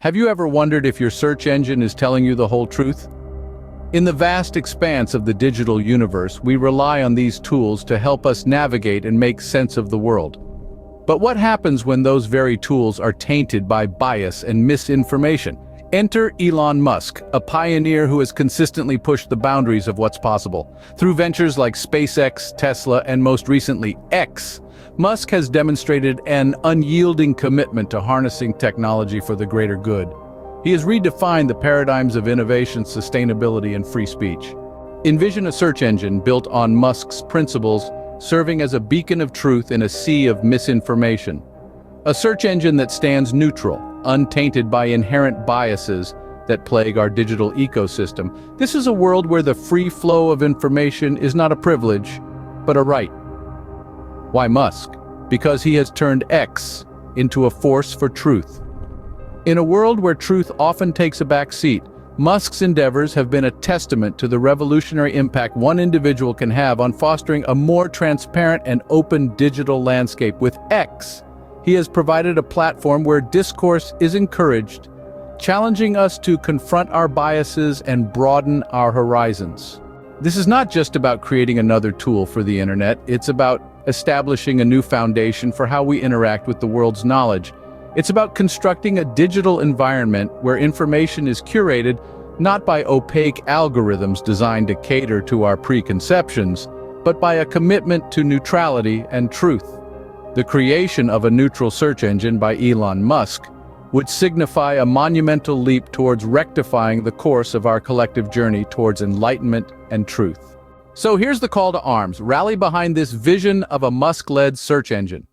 Have you ever wondered if your search engine is telling you the whole truth? In the vast expanse of the digital universe, we rely on these tools to help us navigate and make sense of the world. But what happens when those very tools are tainted by bias and misinformation? Enter Elon Musk, a pioneer who has consistently pushed the boundaries of what's possible. Through ventures like SpaceX, Tesla, and most recently X, Musk has demonstrated an unyielding commitment to harnessing technology for the greater good. He has redefined the paradigms of innovation, sustainability, and free speech. Envision a search engine built on Musk's principles, serving as a beacon of truth in a sea of misinformation. A search engine that stands neutral, untainted by inherent biases that plague our digital ecosystem. This is a world where the free flow of information is not a privilege, but a right. Why Musk? Because he has turned X into a force for truth. In a world where truth often takes a back seat, Musk's endeavors have been a testament to the revolutionary impact one individual can have on fostering a more transparent and open digital landscape. With X, he has provided a platform where discourse is encouraged, challenging us to confront our biases and broaden our horizons. This is not just about creating another tool for the internet, it's about establishing a new foundation for how we interact with the world's knowledge. It's about constructing a digital environment where information is curated not by opaque algorithms designed to cater to our preconceptions, but by a commitment to neutrality and truth. The creation of a neutral search engine by Elon Musk would signify a monumental leap towards rectifying the course of our collective journey towards enlightenment and truth. So here's the call to arms. Rally behind this vision of a Musk-led search engine.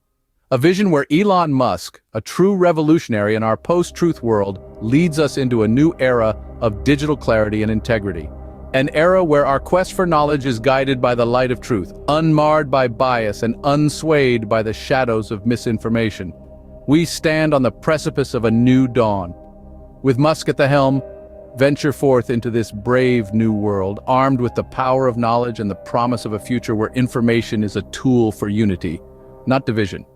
A vision where Elon Musk, a true revolutionary in our post-truth world, leads us into a new era of digital clarity and integrity. An era where our quest for knowledge is guided by the light of truth, unmarred by bias and unswayed by the shadows of misinformation. We stand on the precipice of a new dawn. With Musk at the helm, venture forth into this brave new world, armed with the power of knowledge and the promise of a future where information is a tool for unity, not division.